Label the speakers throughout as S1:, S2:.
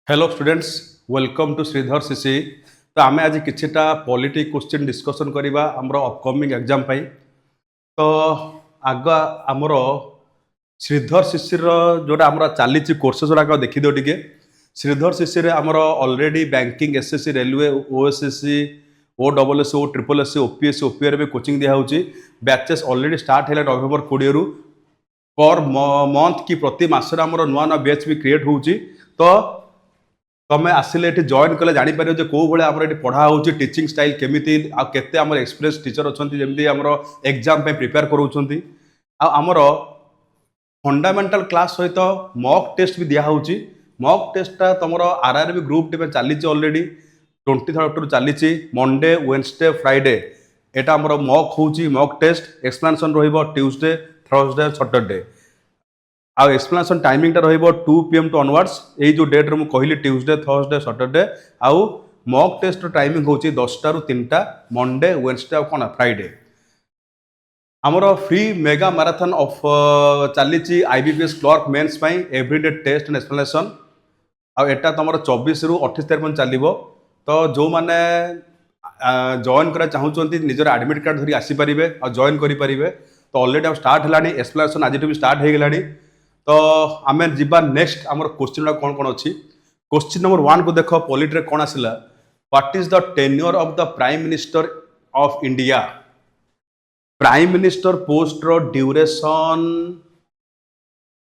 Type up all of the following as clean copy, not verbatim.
S1: Hello students, welcome to Sridhar CC. तो आम आज किछिटा पॉलिटी क्वेश्चन डिस्कशन करवा आमर अपकमिंग एग्जाम पाई। तो आग आमर श्रीधर शिशिर जोटा आमर चली कोर्सेस गुड़ाक देखिदियो टिके। श्रीधर शिशिर आमर already banking SSC railway OSSC OWSC O triple SC OPSC OPR भी कोचिंग दिखाई। बैचेस ऑलरेडी स्टार्ट है नवेम्बर 20 रु पर मंथ कि प्रति मासरे आमर नुआ नुआ बैच भी क्रिएट होउची। तो तुम आसिले ये जॉइन कले जापर जो कौ भाई आम ये पढ़ा हो टीचिंग स्टाइल केमी आते आम एक्सपीरियंस टीचर अच्छा जमी आम एग्जाम प्रिपेयर कराउछंती। आमर फंडामेंटल क्लास सहित मॉक टेस्ट भी दिया मॉक टेस्टा तुम आरआरबी ग्रुप टी चली ऑलरेडी 23 अक्टोबर चली मंडे वेडनेसडे फ्राइडे यहाँ आम मॉक हो mock test explanation Tuesday Thursday Saturday आ एक्सप्लेनेशन टाइमिंग रहिबो 2 PM टू ऑनवर्ड्स। यही जो डेट रे मु कहली ट्यूसडे थर्सडे सैटरडे आउ मॉक टेस्ट टाइमिंग होची 10 टा रु 3टा मंडे वेडनेसडे और कोन फ्राइडे। हमरो फ्री मेगा मैराथन ऑफ चली आईबीपीएस क्लर्क मेंस पई एवरीडे टेस्ट एंड एक्सप्लेनेशन आ एटा तमरो 24 रु 28 तारिख मन चलिबो। तो जो माने जॉइन करा चाहउचंती निजर एडमिट कार्ड धरी आसी परिबे आ जॉइन करि परिबे। तो ऑलरेडी अब स्टार्ट हलानी एक्सप्लेनेशन आज भी स्टार्ट हे गेलानी। तो आम जीवा नेक्स्ट आम क्वेश्चन कौन कौन अच्छी। क्वेश्चन नंबर 1 को देख पॉलिटी कौन आसला what is the tenure of the prime minister of India. Prime minister post रो ड्यूरेशन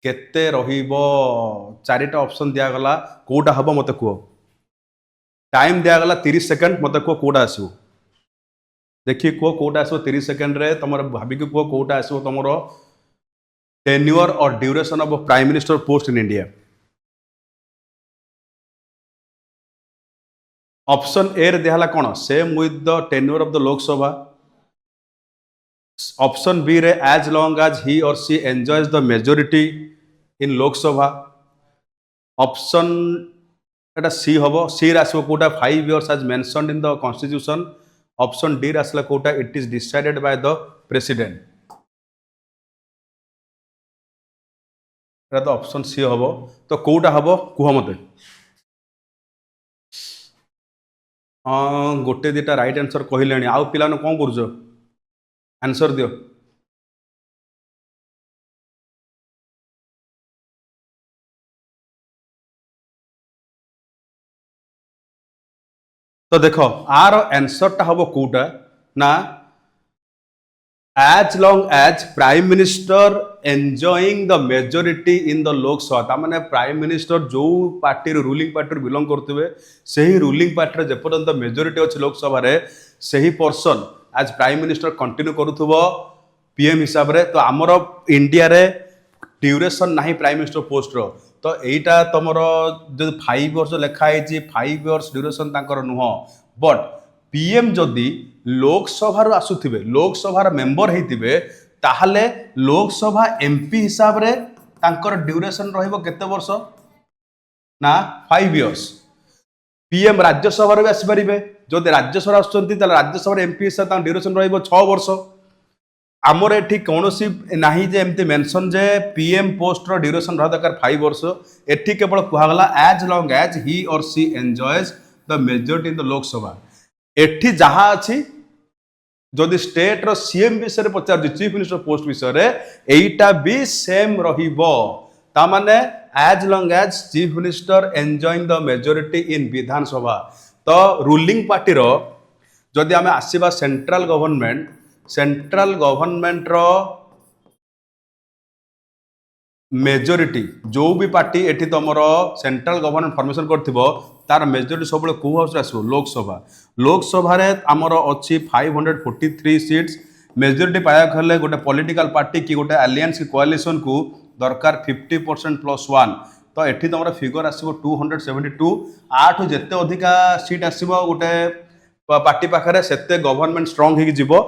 S1: केते रहिबो। चारिटा ऑप्शन दिया गला कोटा हबो मते को टाइम दिया गला 30 सेकंड मते को कोटा आसो देखि को कोटा आसो 30 सेकंड रे तमर भाबी को कोटा आसो तमरो टेन्योर और duration of prime minister post in India. Option A रे दिहला कौन same with the tenure of the Lok Sabha. Option B रे as long as he or she enjoys the majority in Lok Sabha. Option एटा सी हबो सी रे आसो कोटा 5 years as mentioned in the constitution. Option D रे आसला कोटा it is decided by the president. तो ऑप्शन सी हम तो कौटा हम कह मत। हाँ गोटे दुटा राइट आंसर कहले आउ पिला कौन कर आंसर दियो। तो देख आर आंसरटा हम कौटा ना as long as prime minister enjoying the majority in the Lok Sabha. तामाने प्राइम मिनिस्टर जो पार्टी रूलिंग पार्टी बिलोंग करते से ही रूलिंग पार्टी जेपर्यंत मेजोरिटी अच्छे लोकसभा से ही person as prime minister continue करुथुबो पीएम हिसाब रे। तो आमर इंडिया रे ड्यूरेशन नहीं प्राइम मिनिस्टर पोस्ट रो। तो यहीटा तुमर जो 5 वर्ष लिखाई 5 इयर्स ड्यूरेशन तांकर नुह बट पीएम जदि लोकसभा आसुथिबे लोकसभार मेंबर होइतिबे ताहले लोकसभा एमपी हिसाब रे तांकर ड्यूरेशन रहिबो केते वर्ष ना 5 इयर्स। पीएम राज्यसभा भी आसी परिबे जदि राज्यसभा आसुचंती ताले राज्यसभा एमपी हिसाब तांकर ड्यूरेशन रहिबो 6 वर्ष। आमर एठी कौनसी नाही जे एमती मेंशन जे पीएम पोस्ट रो ड्यूरेशन रहा दरकार 5 वर्ष। एठी केवल कहगला as long as he or she enjoys the majority in the Lok Sabha. एठी जहाँ अच्छी जदि स्टेट रो सीएम विषय पचार चीफ मिनिस्टर पोस्ट विषय एटा भी सेम रहिबो। ता माने as long as chief minister enjoying the majority in Vidhan Sabha. तो रूलिंग पार्टी रो जदि आमे आसीबा सेंट्रल गवर्नमेंट रो मेजोरिटी जो भी पार्टी एठी तुमर सेंट्रल गवर्नमेंट फॉर्मेशन करथिबो तार मेजोरिटी सब को हाउस आसो लोकसभा। लोकसभा रे आमर अच्छी 543 सीट्स। मेजोरिटी पाया खले गोटे पॉलिटिकल पार्टी कि गोटे अलायंस की कोalition को दरकार 50% + 1। तो एठी तुमर फिगर आसीबो 272। आठ जेते अधिका सीट आसीबो गोटे पार्टी पाखरे सेते गवर्नमेंट स्ट्रांग होगी जीवो।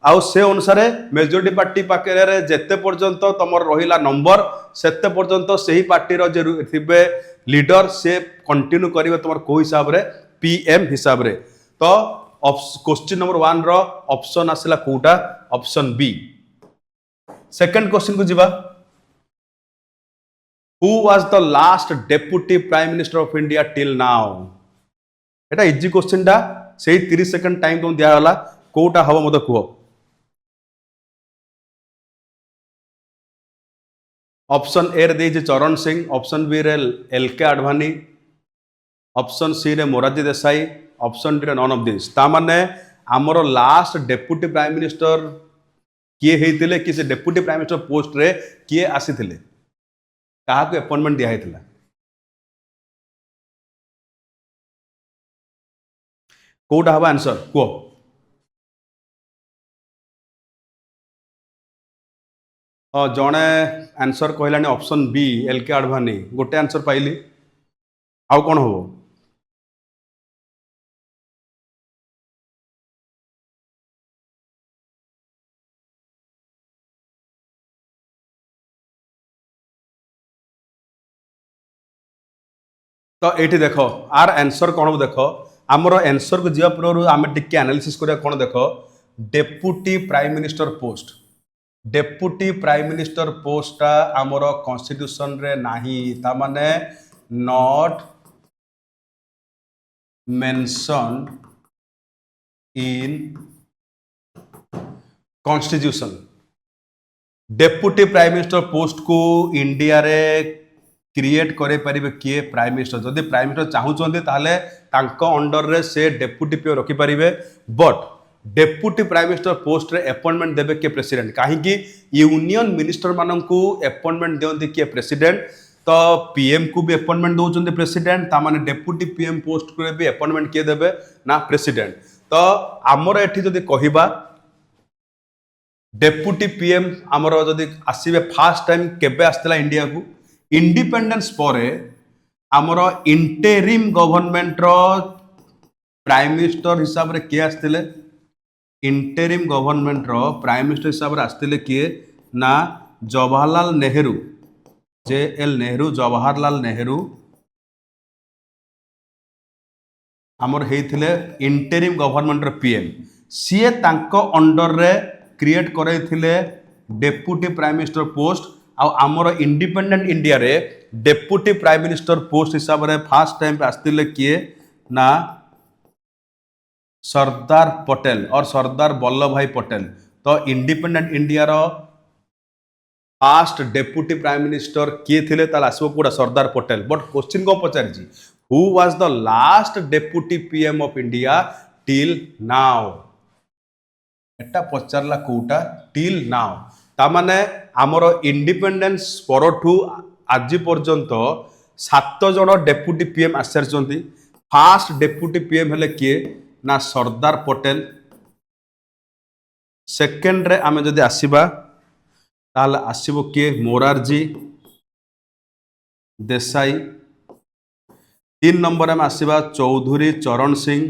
S1: आउ से अनुसार मेजोरिटी पार्टी पाखे जेते पर्यंत तुम रहा नंबर सेते पर्यंत से ही पार्टी थे लीडर से कंटिन्यू करेंगे तुम को हिसाब रे पीएम हिसाब रे। तो क्वेश्चन नंबर 1 रो ऑप्शन आसला कोटा ऑप्शन बी। सेकंड क्वेश्चन को जीवा। Who was the last deputy prime minister of India till now एटा इजी क्वेश्चन टा से 30 सेकंड टाइम तुम दिया गला कोटा हबो मते कुहो ऑप्शन ए रे देछि चरण सिंह ऑप्शन बी रे एल के आडवाणी ऑप्शन सी रे मोरारजी देसाई ऑप्शन डी रे नन ऑफ दिस ता माने हमरो लास्ट डेप्यूटी प्राइम मिनिस्टर किए हेतिले कि से डेप्यूटी प्राइम मिनिस्टर पोस्ट रे किए आसीथिले काहा को अपॉइंटमेंट दिया हेतिला कोटा हबा आंसर को जड़े आंसर कहलानी ऑप्शन बी एल के आडवाणी गोटे आंसर पाइली आउ कौन हम तो ये देख आर आंसर कौन देख आमर आंसर को जीवा पूर्व आम टिके एनालिसिस करिया कौन देख deputy prime minister post deputy prime minister पोस्टा आमर कॉन्स्टिट्यूशन रे नाही ता माने not mention in constitution deputy prime minister post को इंडिया रे क्रिएट करे परिबे किए प्राइम मिनिस्टर जदि प्राइम मिनिस्टर चाहूचंदी ताले तांको अंडर रे से डेप्यूटी पीओ रखि परिबे but deputy prime minister post रे अपॉइंटमेंट देबे के प्रेसिडेंट काहे कि यूनियन मिनिस्टर मानन को अपॉइंटमेंट देउंदी के प्रेसिडेंट तो पीएम को भी अपॉइंटमेंट दउचंदी प्रेसिडेंट ता माने डेप्यूटी पीएम पोस्ट को भी अपॉइंटमेंट के देबे ना प्रेसिडेंट तो हमर एठी जदि कहिबा डेप्यूटी पीएम आमर जदि आसीबे फास्ट टाइम केबे आस्तेला इंडिया को इंडिपेंडेंस परे आमर इंटेरिम गवर्नमेंट रो प्राइम मिनिस्टर हिसाब रे के आस्तेले इंटेरिम गवर्नमेंट रो प्राइम मिनिस्टर हिसाब रे आस्तेले किए ना जवाहरलाल नेहरू JL नेहरू जवाहरलाल नेहरू आमर हेइथिले इंटेरिम गवर्नमेंट रो पीएम सीए तांको अंडर रे क्रिएट करैथिले डेप्यूटी प्राइम मिनिस्टर पोस्ट आमर इंडिपेंडेंट इंडिया रे डेप्यूटी प्राइम मिनिस्टर पोस्ट हिसाब रे फास्ट टाइम पे आस्तिले किए ना सरदार पटेल और सरदार वल्लभ भाई पटेल तो इंडिपेंडेंट इंडिया रो फास्ट डेप्यूटी प्राइम मिनिस्टर किए थिले ताल आसबो कोडा सरदार पटेल बट क्वेश्चन को पचारि छी who was the last deputy PM of India till now Etah पचारला Kota till now ता माने आमर इंडिपेंडेंस परठू आज पर्यंत 7 जन डेप्यूटी पीएम आसारचंती फास्ट डेप्यूटी पीएम हेले किए ना सरदार पटेल सेकेंड रे आमे जदि आसीबा ताल आसीबो किए मोरारजी देसाई 3 नंबर में आसीबा चौधरी चरण सिंह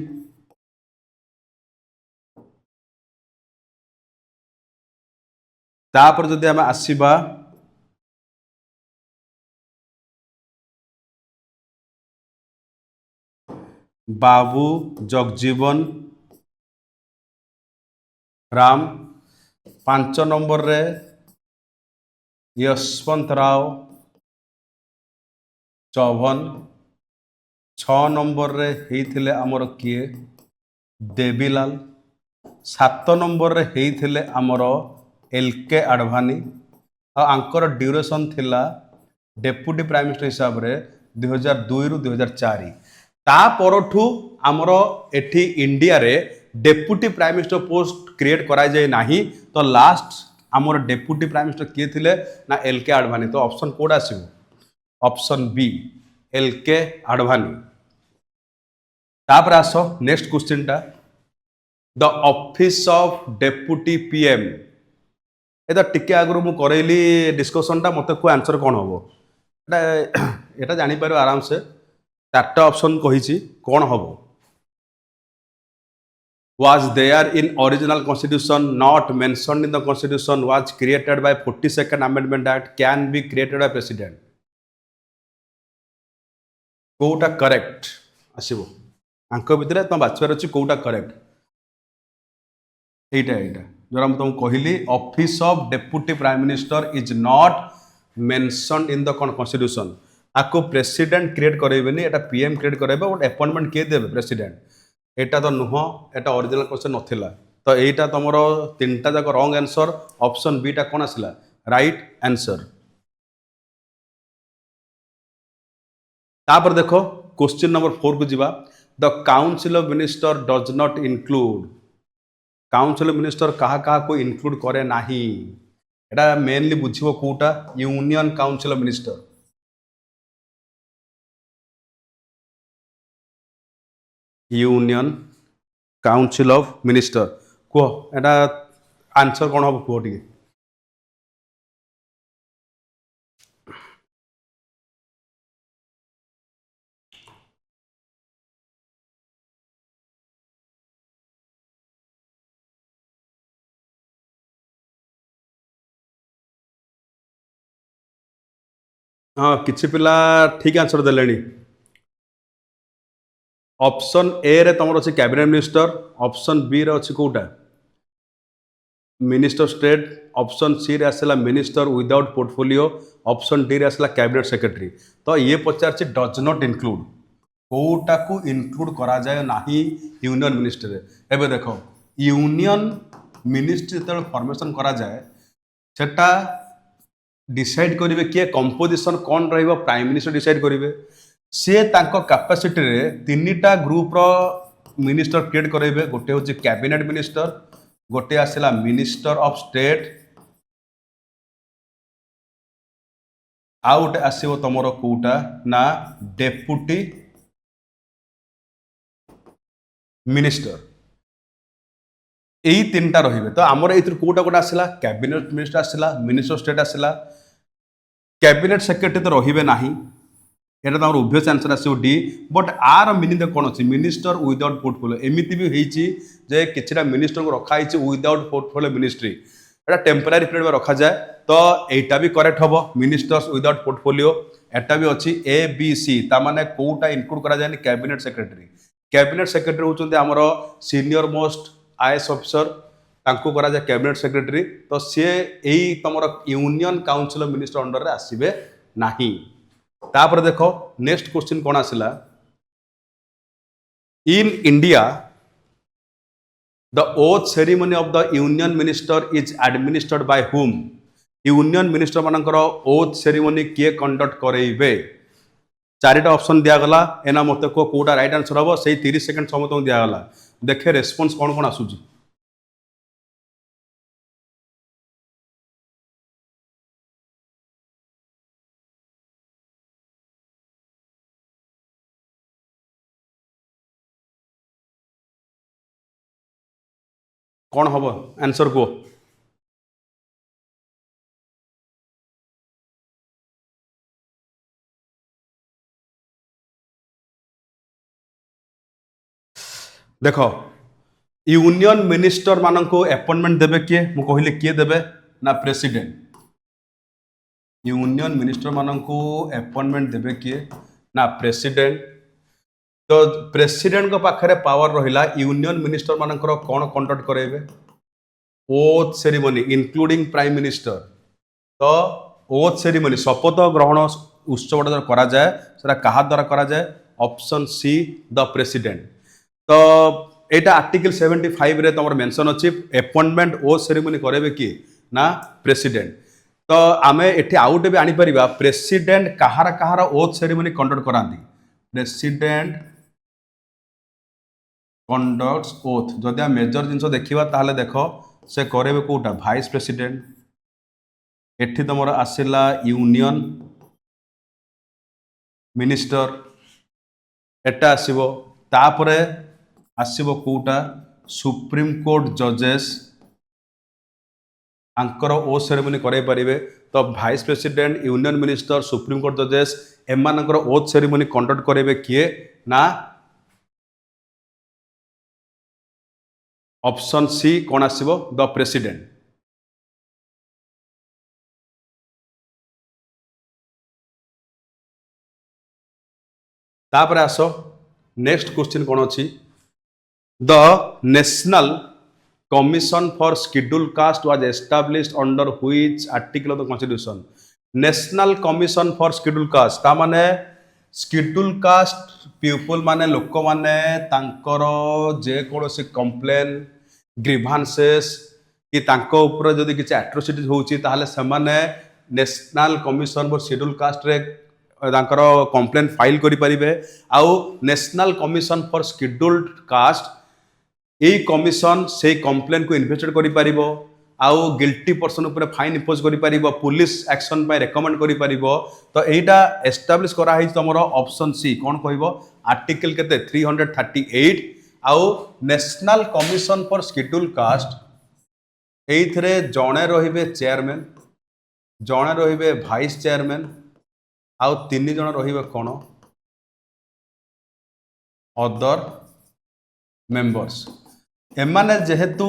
S1: तापर जदि आमे आसीबा बाबू जगजीवन राम 5 नंबर रे यशवंत राव चौहान 6 नंबर रे हेइथिले आमर किए देवीलाल 7 नंबर रे हेइथिले आमर LK आडवाणी आंकर ड्यूरेशन थिला डेप्यूटी प्राइम मिनिस्टर हिसाब रे 2002 रु 2004 ता परठू आमर एठी इंडिया रे deputy prime minister post create करा जाए नाही तो लास्ट आमर डेप्यूटी प्राइम मिनिस्टर किए थिले ना LK आडवाणी तो ऑप्शन कोड आसीबो ऑप्शन बी LK आडवाणी तापर आसो नेक्स्ट क्वेश्चन टा the office of deputy PM एटा टिके आगु मु करैली डिस्कशन टा मते को आंसर कोन होबो एटा जानि पारो आराम से चारटा ऑप्शन कहिछि कोन होबो was there in original constitution not mentioned in the constitution was created by 42nd amendment act can be created by president कोटा करेक्ट आसीबो आंक भितरे तो बाछवार अछि कोटा करेक्ट एटा जोरा म तुम कहली office of deputy prime minister is not mentioned in the constitution आपको प्रेसिडेंट क्रिएट करेबेनी एटा पीएम क्रिएट करेबे बट अपॉइंटमेंट किए देबे प्रेसिडेंट एटा तो नुह एटा ओरिजिनल क्वेश्चन नथिला तो एटा तुमर तीनटा जाक रॉन्ग आंसर ऑप्शन बी टा कोन आसिला राइट आंसर तापर देखो क्वेश्चन नंबर 4 को जीवा the council of minister does not include council of minister कहा कहा को इंक्लूड करे नाही एटा मेनली बुझिबो कोटा union council of minister union council of minister कह एटा आंसर कौन हम कह टे हाँ किछि पिला ठीक आंसर देलेनी ऑप्शन ए रे तुम अच्छी कैबिनेट मिनिस्टर ऑप्शन बी रे अच्छी कोटा मिनिस्टर स्टेट ऑप्शन सी रे आसला minister without portfolio option D रे आसला कैबिनेट सेक्रेटरी तो ये पचार डज नॉट इंक्लूड कोटा को इंक्लूड करा जाए नाही यूनियन मिनिस्टर एबे देखो यूनियन मिनिस्ट्री जो फॉर्मेशन करा जाए सेटा डिसाइड करेंगे किए कंपोजिशन कौन रहिबो प्राइम मिनिस्टर डिसाइड करेंगे सी कैपेसिटी रे तीनटा ग्रुप रो मिनिस्टर क्रिएट करेंगे गोटे हूँ कैबिनेट मिनिस्टर गोटे आसला मिनिस्टर ऑफ स्टेट आउ गोटे आसो तुम कौटा ना डेपुटी मिनिस्टर यही तीनटा रही तो आमर ये कौटा गोटे आसला कैबिनेट मिनिस्टर आसला मिनिस्टर स्टेट आसला कैबिनेट सेक्रेटरी तो रही ना यहाँ तो उभय आंसर आसो डी बट आर मिनिंग कौन अच्छी मिनिस्टर विदाउट पोर्टफोलियो एमती भी होती जे किसी मिनिस्टर को रखाई विदाउट पोर्टफोलियो मिनिस्ट्री एटा टेम्परारी पीरियड में रखा जाए तो यहीटा भी करेक्ट हम मिनिस्टर्स विदाउट पोर्टफोलियो एटा भी अच्छी ए बी सी ताने कौटा इनक्लूड करा जाए कैबिनेट सेक्रेटरी होती आमर सीनियर मोस्ट आईएएस ऑफिसर तांको करा जाए कैबिनेट सेक्रेटरी तो सी यही तुम union council of minister under रे आसीबे नाही तापर देखो नेक्स्ट क्वेश्चन कौन आसला in India the oath ceremony of the union minister is administered by whom union minister मानकर ओथ सेरिमनी किए कंडक्ट करेबे चारिटा ऑप्शन दिगला एना मत को कोटा राइट आंसर हम से 30 सेकंड समय तुमको दिगला देखे रेस्पॉन्स कौन कौन आसूची कौन हम आंसर को देख यूनियन मिनिस्टर मान को अपॉइंटमेंट देवे किए मु कहली किए देवे ना प्रेसिडेंट यूनियन मिनिस्टर मान को अपॉइंटमेंट देवे किए ना प्रेसिडेंट तो प्रेसिडेंट को पाखरे पावर रहिला यूनियन मिनिस्टर मानकर कौन कंडक्ट करेबे oath ceremony including prime minister तो ओथ सेरिमनी शपथ ग्रहण उत्सव करा जाए सेटा कहा द्वारा करा जाए ऑप्शन सी द प्रेसिडेंट तो यहाँ आर्टिकल 75 रे तुम मेंशन अच्छी अपॉइंटमेंट ओथ सेरिमनी करेबे किए ना प्रेसिडेंट तो आम ये आउट भी आनीपर प्रेसिडेंट कहार कहार ओथ सेरिमनी कंडक्ट कराती प्रेसिडेंट कंडक्ट्स ओथ जदि मेजर जिनस देखा ताहले देख से करेबे कोटा भाइस प्रेसिडेंट एठी तुम आसला यूनियन मिनिस्टर एटा आसीबो तापरे आसीबो कोटा सुप्रीम कोर्ट जजेस आंकर ओ सेरेमनी कराई पारे तो vice president union minister supreme court जजेस एमानकर ओथ सेरेमनी कंडक्ट करेबे किए ना ऑप्शन सी कौन आसीबो द प्रेसिडेंट तापर आसो नेक्स्ट क्वेश्चन कौन अच्छी the national commission for schedule cast was established under which article of the constitution national commission for schedule cast ता माने शेड्यूल कास्ट पीपल माने लोक माने तांकर जे कोनोसी कंप्लेन ग्रीवांसेस कि तांको ऊपर जदि किछि एट्रोसिटीज होउची ताहले समाने national commission for schedule cast रे तांकर कंप्लेन फाइल करि परिबे आउ national commission for scheduled caste A commission से कंप्लेन को इन्वेस्टिगेट करि परिबो आउ गिल्टी पर्सन ऊपर फाइन इम्पोज करि परिबो पुलिस एक्शन पे रेकमेंड करि परिबो तो एटा एस्टैब्लिश करा है तमरो ऑप्शन सी कोन कहबो आर्टिकल केते 338 आउ national commission for schedule caste एइथरे जणे रहिबे चेयरमैन जणे रहिबे वाइस चेयरमैन आउ तीन जण रहिबे कोन अदर मेंबर्स एमाने जेहेतु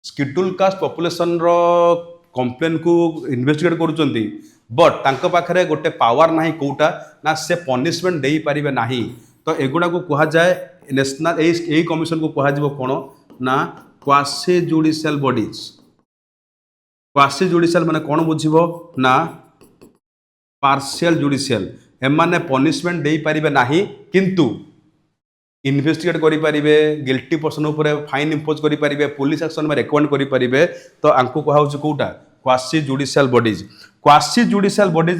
S1: शेड्यूल कास्ट पॉपुलेशन रो कंप्लेन को इन्वेस्टिगेट करूचंती बट तांको पाखरे गोटे पावर नाही कोटा ना से पनिशमेंट देई परिबे नाही तो एगुडा को कहा जाए नेशनल ए कमिशन को कहा जिवो कोन ना quasi judicial bodies quasi judicial माने कोन बुझिबो ना पार्शियल जुडिशियल एमाने पनिशमेंट देई परिबे नाही किंतु इन्वेस्टिगेट करि परिबे गिल्टी पर्सन ऊपर फाइन इम्पोज करि परिबे पुलिस एक्शन में रेकमेंड करि परिबे तो आंको कहा होछ कोटा क्वासी जुडिशियल बॉडीज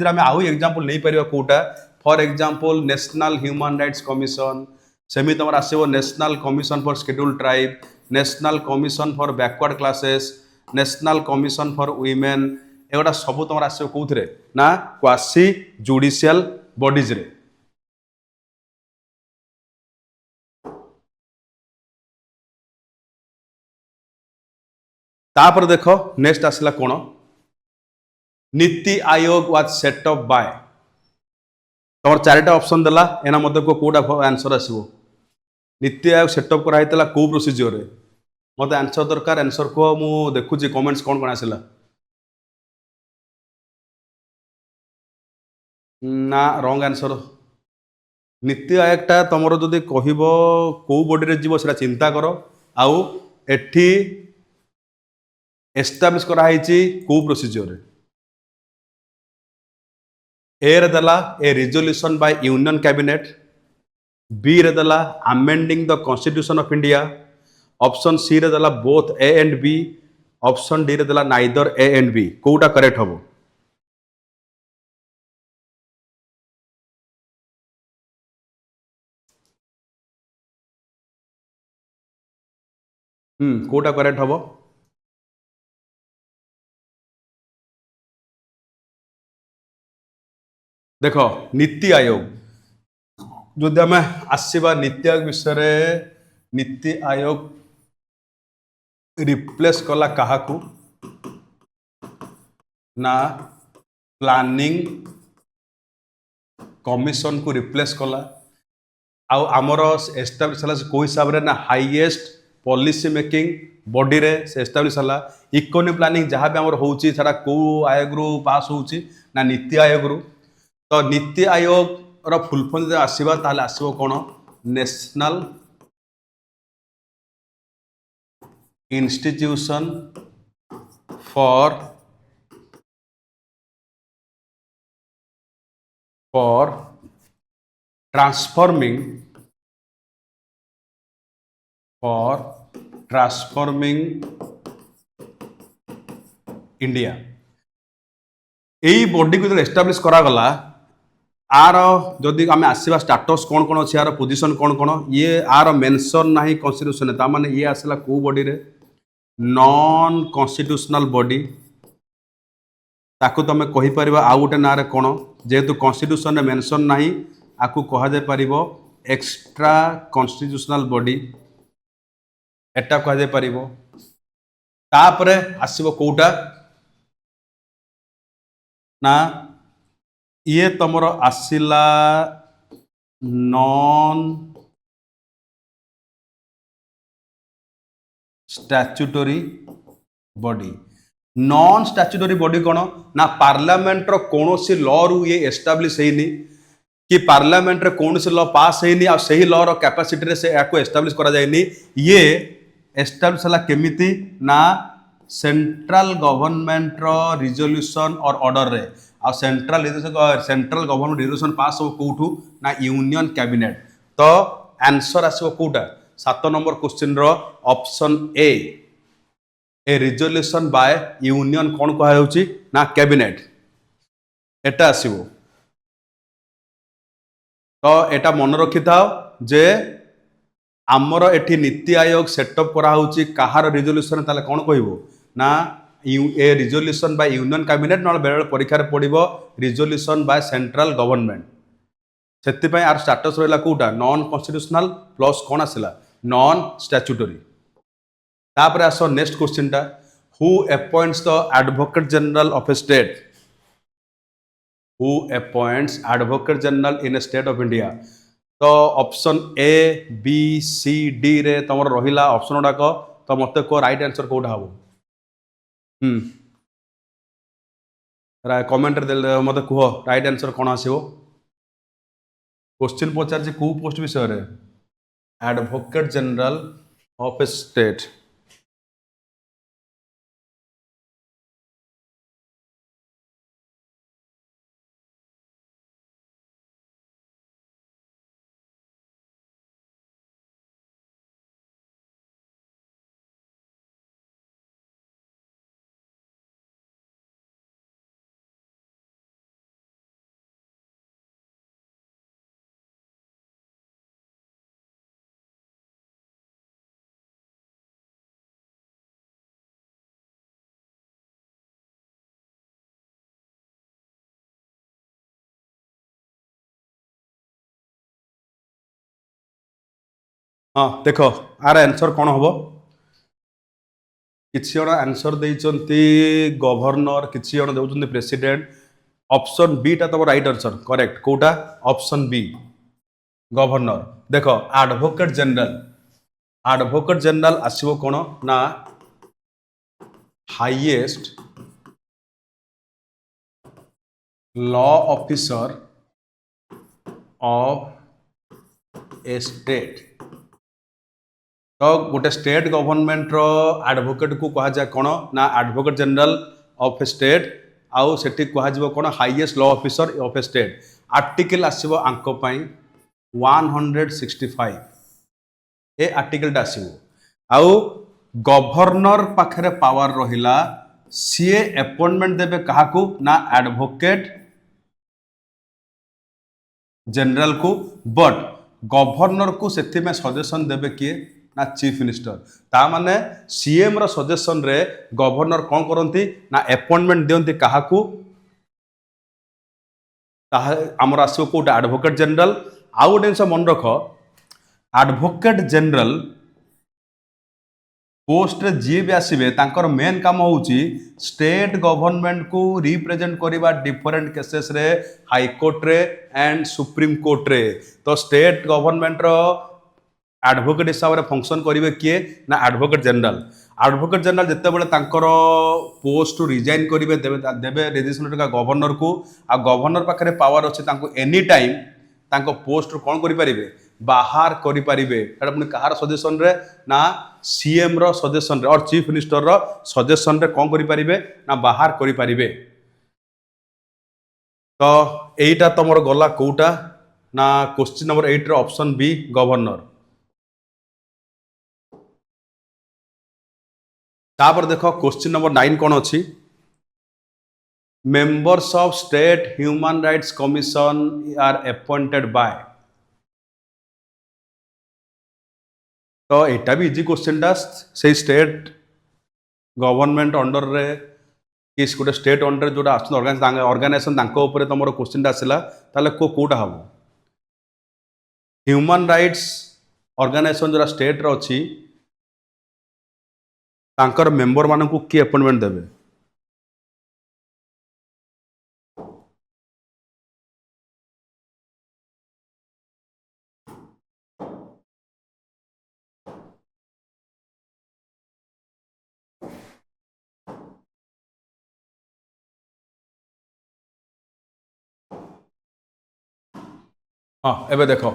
S1: रे हम आउ एग्जांपल नै परिबा कोटा for example national human rights commission सेमी तमर आसीबो national commission for schedule tribe national commission for backward classes national commission for women एगोटा सब तमर आसीबो कोथरे ना क्वासी जुडिशियल बॉडीज रे तापर देखो नेक्स्ट आसला कोण NITI Aayog was set up by तमर चारिटा ऑप्शन देला एना मध्य को कोडा आंसर आसीबो नीति आयोग सेटअप करा हैतला को प्रोसीजर रे मते आंसर दरकार आंसर को मु देखुची कमेंट्स कोन कोन आसिला ना रॉन्ग आंसर नीति आयोग टा तमरो जदि कहिबो को बॉडी रे जीवो सेटा चिंता करो आउ एठी एस्टाब्लिश करा हैची को प्रोसीजर ए रे दला a resolution by union cabinet B रे दला amending the constitution of India option C रे दला both A and B option D रे दला नाइदर ए एंड बी कोटा करेक्ट हबो कोटा करेक्ट हबो देखो नीति आयोग जो आम आसवा नीति आयोग विषय नीति आयोग रिप्लेस कला काहाकू ना प्लानिंग कमिशन को रिप्लेस कला आउ आमर एस्टाब्लिश हला को हिसाब रे ना हाईएस्ट पॉलिसी मेकिंग बॉडी रे से एस्टाब्लिश हला इकोनॉमिक प्लानिंग जहाँ भी आमर होउची छाड़ा को आयोग रु पास होउची ना नीति आयोग रु तो नीति आयोग रो फुल फॉर्म जब आसीबा ताले आसीबो कोन national institution for transforming India यही बॉडी को एस्टाब्लिश करा गला आर जदि आम आसवा स्टाटस कौन कौन अच्छे यार पोजिशन कौन कौन ये आर मेंशन ना कन्स्टिट्यूशन ता माने ये आसला को बॉडी रे नॉन कन्स्टिट्यूशनल बॉडी ताकू तुम कहि परिबा आ गोटे ना रे कौन जेहेतु कन्स्टिट्यूशन रे मेंशन नाही आकू कहा जाय परिबो एक्स्ट्रा कन्स्टिट्यूशनल बॉडी एटा कहा जाय परिबो तापरे आसीबो कोटा ना ये तमर आसिला non statutory body non statutory body कौन ना पार्लियामेंट रो कौनसी लॉ रु ये एस्टाब्लिश हैनी कि पार्लियामेंट रे कौनसी लॉ पास हैनी आ सही लॉ रो कैपेसिटी रे से याको एस्टाब्लिश करा जायनी ये एस्टाब्लिश हला केमिति ना सेंट्रल गवर्नमेंट रो रिजोल्यूशन और ऑर्डर रे आ सेंट्रल गवर्नमेंट रेजोल्यूशन पास हो कोठू ना यूनियन कैबिनेट। तो आंसर आसो कोटा 7 नंबर क्वेश्चन रो option A resolution by union कौन कह ना कैबिनेट एटा आसीबो। तो एटा मन रखि थाओ जे आमर एठी नीति आयोग सेटअप करा होची कहार रिजोल्यूशन ताले कौन कहबो ना a resolution by union cabinet न बेले परीक्षा रे पड़िबो रिजोल्यूशन बाय सेंट्रल गवर्नमेंट। सेति पय आर स्टेटस रहला कोटा नॉन कॉन्स्टिट्यूशनल प्लस कोन आसिला नॉन स्टैट्यूटरी। तापर आसो नेक्स्ट क्वेश्चन टा who appoints the advocate general of a state. Who appoints advocate general in a state of India. तो option A B C D रे तमर रहिला ऑप्शन गुडाक तो मते को राइट आंसर कोठा हबो कमेंट रे मते कुह राइट आंसर कोन आसीबो। क्वेश्चन पचार जे को पोस्ट विषय रे advocate general of a state. हाँ देख आर आंसर कौन हम किसी जन आंसर देइचंती गवर्नर किसी जन देउचंती प्रेसिडेंट। ऑप्शन बी टा तब राइट आंसर करेक्ट कोटा ऑप्शन बी गवर्नर। देख एडवोकेट जनरल आसीबो कोन ना highest law officer of a state. तो गोटे स्टेट गवर्नमेंट रो एडवोकेट को कहा जाए कौन ना advocate general of a state आउ सेठी कहा जाबो कौन highest law officer of a state. Article आसीबो आंको पई 165 ए आर्टिकल टा आसीबो आउ गवर्नर पाखरे पावर रहिला सीए अपॉइंटमेंट देबे काहाकू ना एडवोकेट जनरल को बट गवर्नर को सेथि में सजेशन देबे किए ना चीफ मिनिस्टर। ता माने सीएम रो सजेशन रे गवर्नर कौन करंती ना अपॉइंटमेंट दियंती काहाकू ताहा हमर आसो कोटा एडवोकेट जनरल। आउ गोटे जिनस मन रख एडवोकेट जनरल पोस्ट रे जी भी आसीबे तांकर मेन काम होउची स्टेट गवर्नमेंट को रिप्रेजेंट करिबा डिफरेंट केसेस रे हाई कोर्ट रे एंड सुप्रीम कोर्ट रे। तो स्टेट गवर्नमेंट रो एडवोकेट हिसाब से फंक्शन करेंगे किए ना एडवोकेट जनरल। एडवोकेट जनरल जिते बड़े पोस्ट रिजाइन करेंगे देवे रेजिग्नेशन गवर्नर को आ गवर्नर पाखे पावर अच्छे एनी टाइम पोस्ट कौन करें बाहर करें पुणी कहार सजेशन रे ना सीएम रो सजेशन रे और चीफ मिनिस्टर रो सजेशन रे कौन करें ना बाहर करें। तो यहीटा तुम गला कौटा ना question number 8 option B governor. तापर देख क्वेश्चन नंबर 9 कौन अच्छी members of state human rights commission are appointed by. तो एटा भी इजी क्वेश्चन टा से स्टेट गवर्नमेंट अंडर रे किस गोटे स्टेट अंडर जोटा ऑर्गेनाइजेशन तुम क्वेश्चन टा आसला ताले कोटा हम ह्यूमन राइट्स ऑर्गेनाइजेशन जो स्टेट रो अच्छी तांकर मेंबर मानू किए अपॉइंटमेंट देवे। हाँ एबे देखो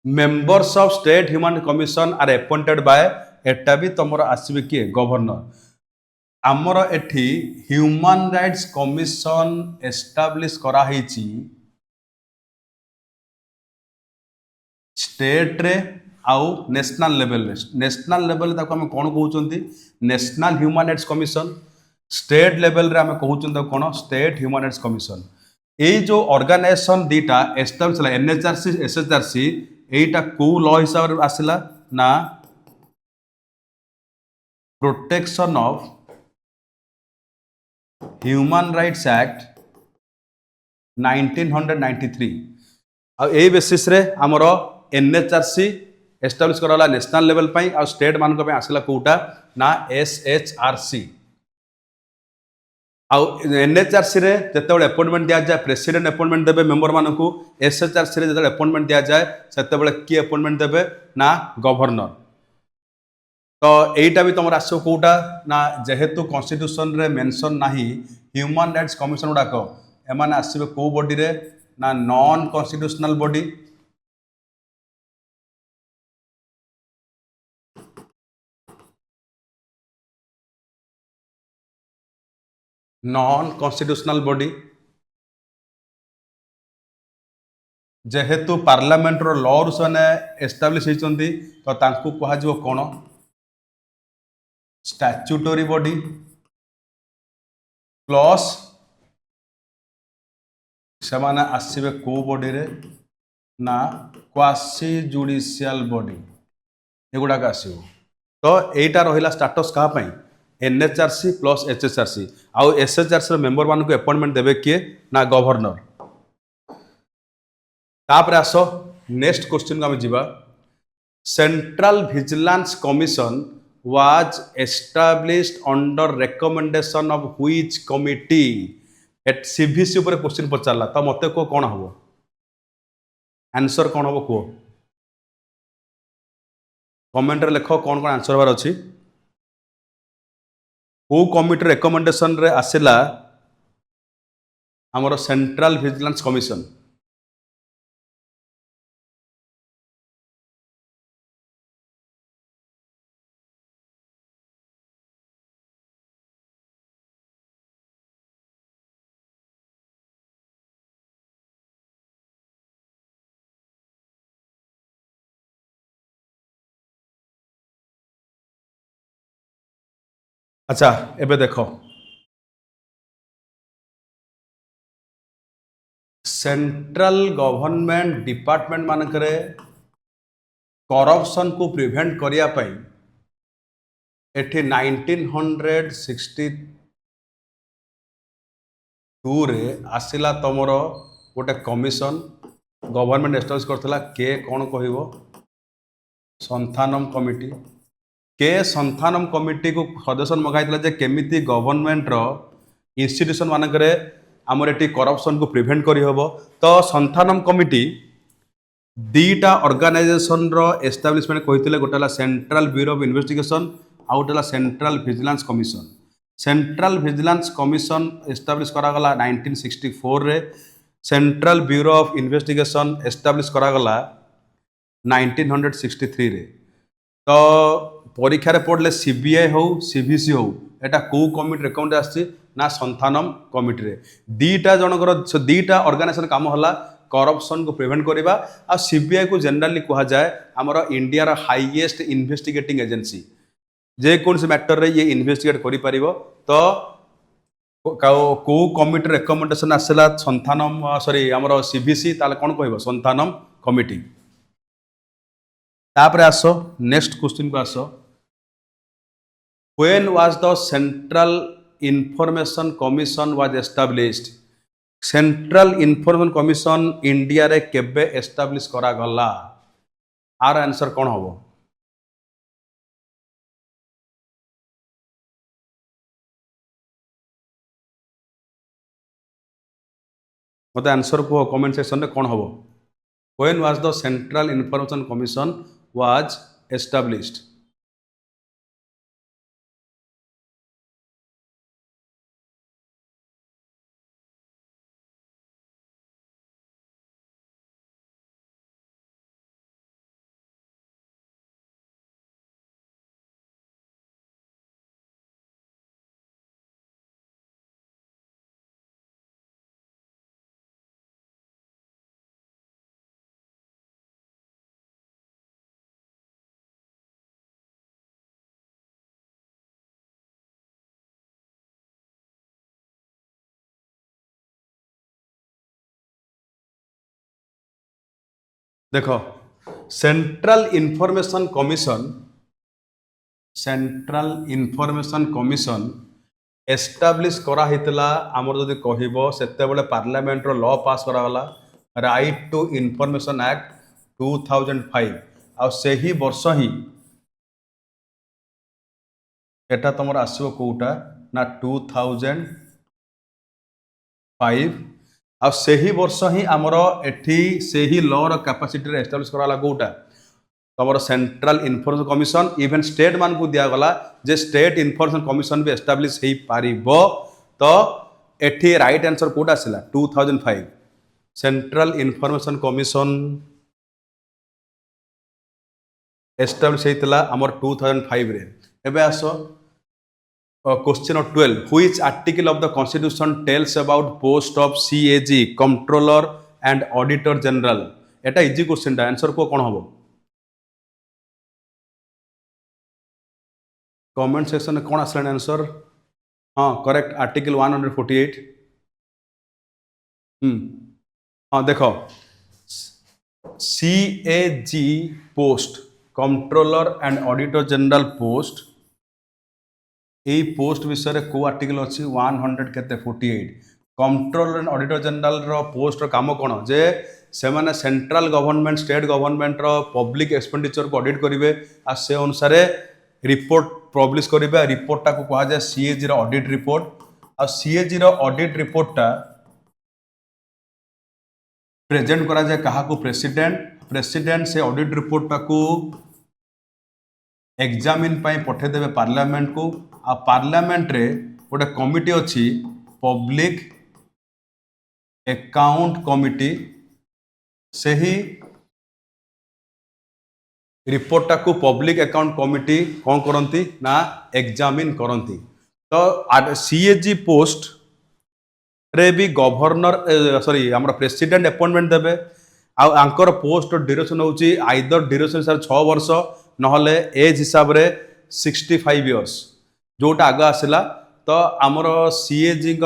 S1: members of state human commission are appointed by एटा भी तुम आसबे किए गवर्नर। आमर एठी ह्यूमन राइट्स कमिशन एस्टाब्लिश करा ହେଇଛି स्टेट रे आउ नेशनल लेवल रे नेशनल लेवल ताको हम कोन कहउचंती national human rights commission state level रे हम कहउचंती कोन स्टेट ह्यूमन राइट्स कमिशन ए जो ऑर्गेनाइजेशन दीटा एस्टाब्लिश होला एनएचआरसी एसएचआरसी एटा को लॉ हिसाब रे आसिला ना protection of human rights act 1993 आ ए बेसिस रे हमरो एनएचआरसी एस्टाब्लिश कराला नेशनल लेवल पई आ स्टेट मान को आसिला कोटा ना एसएचआरसी आ एनएचआरसी रे जेतेबेले अपॉइंटमेंट दिया जाए प्रेसिडेंट अपॉइंटमेंट देबे मेंबर मानकू एसएचआरसी रे जेतेबेले अपॉइंटमेंट दिया जाए सेतेबेले की अपॉइंटमेंट देबे ना गवर्नर तो एटा भी तुम आसो कोटा ना जेहेतु कॉन्स्टिट्यूशन रे मेंशन नाही ह्यूमन राइट्स कमिशन गुडाक एमाने आसीबे को बॉडी रे ना non constitutional body non constitutional body जेहेतु पार्लियामेंट रो लॉ रू सने एस्टाब्लिश होइचंती तो तांकू कहा जो कोन स्टैट्यूटरी बॉडी प्लस सेमाने आसीबे को बॉडी रे ना क्वासी जुडिशियल बॉडी एगुड़ा आसो तो यहीटा रहा स्टाटस क्या एनएचआरसी प्लस एचएचआरसी आउ एसएचआरसी मेंबर मान अपॉइंटमेंट देवे किए ना गवर्नर तापर आस नेक्स्ट क्वेश्चन को आम जीवा central vigilance commission was established under recommendation of which committee एट सीवीसी ऊपर क्वेश्चन पचारला तो मते को कौन हम आंसर कौन हम कह कमेंट रे लिख कौन कौन आंसर हबार अच्छी को कमिटी रिकमेंडेशन रे आसिला हमर सेंट्रल विजिलेंस कमिशन अच्छा एबे देखो सेंट्रल गवर्नमेंट डिपार्टमेंट मानकरे करप्शन को प्रिवेंट करिया पई एठी 1962 रे आसिला तमर गोटे कमिशन गवर्नमेंट एस्टाब्लिश करथिला के कोन कहिवो संथानम कमिटी के संथानम कमिटी को सदस्य मगाइला जे केमिति गवर्नमेंट रो इंस्टीट्यूशन मानकरे आमर एटी करप्शन को प्रिवेंट करी हबो तो संथानम कमिटी दीटा ऑर्गेनाइजेशन रो एस्टाब्लिशमेंट कहितले गोटेला सेंट्रल ब्यूरो ऑफ इन्वेस्टिगेशन आउ गोटेला central vigilance commission central vigilance commission establish करा गला 1964 रे central bureau of investigation establish करा गला 1963 रे तो परीक्षा रे पढ़ले सीबीआई हो सीवीसी हो एटा को कमिटी रिकमेंड आछि ना संथानम कमिटी रे दीटा जनकर दीटा ऑर्गेनाइजेशन काम होला करप्शन को प्रिवेंट करबा आ सीबीआई को जनरली कहा जाए हमर इंडिया रा हाईएस्ट इन्वेस्टिगेटिंग एजेंसी जे कौन से मैटर रे ये इन्वेस्टिगेट करि परिबो तो को कमिटी रिकमेंडेशन आसला संथानम सॉरी हमर सीवीसी ताले कोन कहबो संथानम कमिटी तापर आसो नेक्स्ट क्वेश्चन को आसो when was the central information commission was established central information commission India रे केबे एस्टाब्लिश करा गला आर आंसर कोन हबो मते आंसर को कमेंट सेक्शन रे कोन हबो when was the central information commission was established देखो सेंट्रल इनफॉरमेशन कमिशन एस्टाब्लिश करा हितला आमर जदि कहबो सेते बेले पार्लियामेंट रो लॉ पास करा गला राइट टू इनफॉरमेशन एक्ट 2005 आ सेही वर्ष ही एटा तमर आसीबो कोउटा ना 2005 आ सेही वर्ष ही आमर एठी सेही लॉ रो कैपेसिटी रे एस्टाब्लिश करा गला कोउटा तमर central information commission even state मान को दिया गला जे स्टेट इनफॉरमेशन कमिशन भी एस्टाब्लिश हेई पारिबो तो एठी राइट आंसर कोड आसिला 2005 सेंट्रल इनफॉरमेशन कमिशन एस्टाब्लिश हेतला हमर 2005 रे एबे आसो question 12 which article of the constitution tells about post of CAG controller and auditor general एटा इजी क्वेश्चन दा आंसर को कोन हबो कमेंट सेक्शन में कौन आसला आंसर हाँ करेक्ट आर्टिकल 148 हाँ देखो CAG post controller and auditor general post यही पोस्ट विषय को आर्टिकल अच्छी 100 केते 48 कंट्रोलर एंड ऑडिटर जनरल रो पोस्ट रो काम कौन जे से माने सेंट्रल गवर्नमेंट स्टेट गवर्नमेंट रो पब्लिक एक्सपेंडिचर को ऑडिट करेंगे आ से अनुसार रिपोर्ट पब्लिश करेंगे रिपोर्टा को कहा जाए सीएजी रो ऑडिट रिपोर्ट आ सीएजी रो ऑडिट रिपोर्टा प्रेजेंट करा जाए कहा को प्रेसिडेंट से ऑडिट रिपोर्टा को एग्जामिन पाई पठे देबे पार्लियामेंट को आ पार्लियामेंट रे गोटे कमिटी अच्छी पब्लिक अकाउंट कमिटी से ही रिपोर्टा को पब्लिक अकाउंट कमिटी कौन करती ना एग्जामिन करती तो सीएजी पोस्ट रे भी गवर्नर सॉरी आम प्रेसिडेंट अपॉइंटमेंट देवे आंकर पोस्ट ड्यूरेशन होची आइदर ड्यूरेशन सर 6 वर्ष नहले एज हिसाब रे 65 इयर्स जोटा आग आसला तो आमर CAG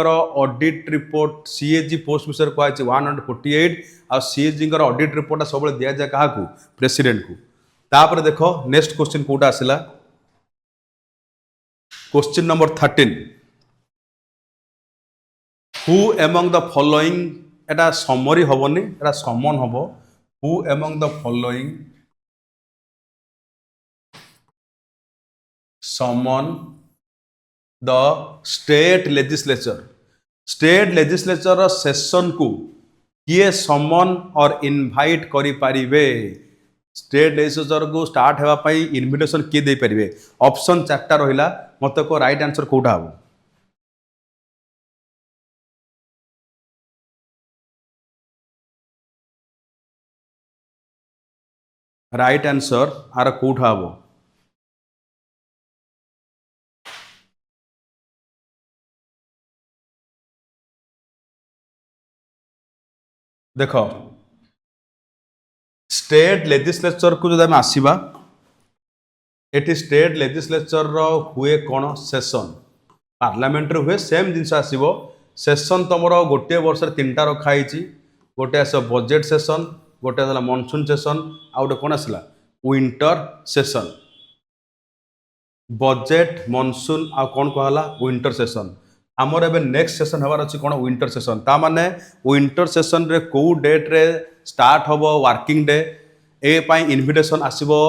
S1: audit report CAG post विषय कहु 148 आ सीएजी ऑडिट रिपोर्ट सब दि जाए क्या प्रेसिडेंट को तापर देखो नेक्स्ट क्वेश्चन कोटा आसला question number 13 who among the following एटा समरी हबनी एटा समन हबो who among the following summon the state legislature session को किए समन और इनवाइट करि परिबे स्टेट लेजिस्लेचर को स्टार्ट हेबा पई इनविटेशन किए दे परिबे ऑप्शन 4टा रहिला मते को राइट आंसर कोठा हबो राइट आंसर आर कोठा हबो देखो स्टेट लेजिस्लेचर को जब आसवा एटी स्टेट लेजिस्लेचर हुए कौन सेशन पार्लियामेंट हुए सेम जिनस आसो सेशन तुम गोटे वर्ष 3टा रखाई गोटे आस बजेट सेशन गोटे आसला मनसून सेशन आ गए कौन आसला विंटर सेशन बजेट मनसून आ कौन कहला विंटर सेशन आमर एबे नेक्स्ट सेशन हबार अछि कोन विंटर सेशन ता माने विंटर सेशन रे को डेट रे स्टार्ट हबो वर्किंग डे ए पाई इनविटेशन आसीबो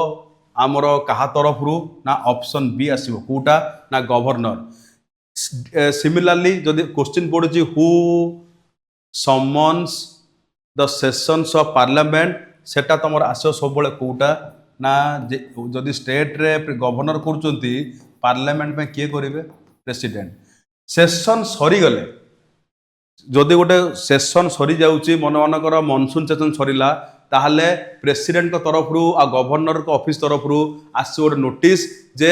S1: आमर कहा तरफ रु ना ऑप्शन बी आसीबो कोटा ना गवर्नर सिमिलरली जदि क्वेश्चन पड़ुछि who summons the sessions of parliament सेटा तमर आसो सब बेले कोटा ना जदि स्टेट रे गवर्नर करचंती पार्लियामेंट में किए करिवे प्रेसिडेंट सेशन सरीगले जदि गोटे सेशन सरी जाऊँगी मन मनकर मनसून सेशन सरला ताहले प्रेसिडेंट तरफ रू आ गवर्नर ऑफिस तरफ रू आस गोटे नोटिस जे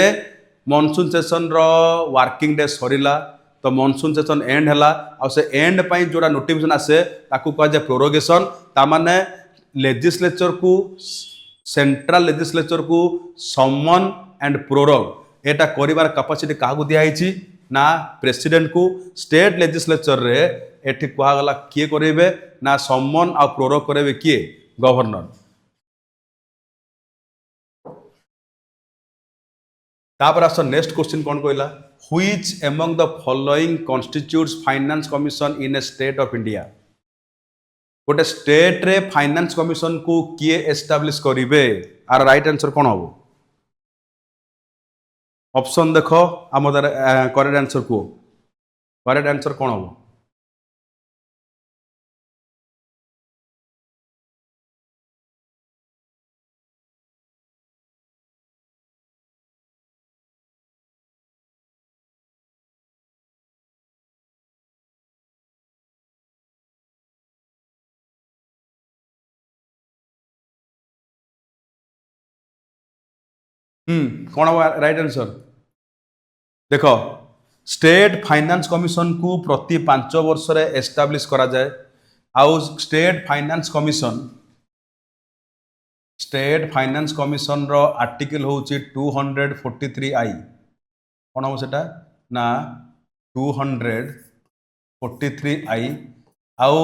S1: मनसून सेशन रो वर्किंग डे सरला तो मनसून सेशन एंड है आ से एंड पाई जोड़ा नोटिफिकेशन आसे ताकू कह जाए प्रोरोगेशन तामाने लेजिस्लेचर को सेंट्रल लेजिस्लेचर को someone and prorogue Etah करिवार capacity काहू दिया ना प्रेसिडेंट को स्टेट लेजिस्लेचर रे एठी कहगला किए करेबे ना समन आ प्रोरोग करेबे किए गवर्नर तापर आस नेक्स्ट क्वेश्चन कौन कहला which among the following constitutes finance commission in a state of India गोटे स्टेट रे फाइनेंस कमिशन को किए एस्टाब्लिश करिवे आर राइट आंसर कौन हम ऑप्शन देख आम करेक्ट आंसर को करेक्ट आंसर कौन हम कौन हम राइट आंसर देख स्टेट फाइनेंस कमिशन को प्रति 5 वर्ष रे एस्टाब्लिश करा जाए आउ स्टेट फाइनेंस कमिशन रो आर्टिकल होची 243 आई कौन हम सेटा ना 243 आई आउ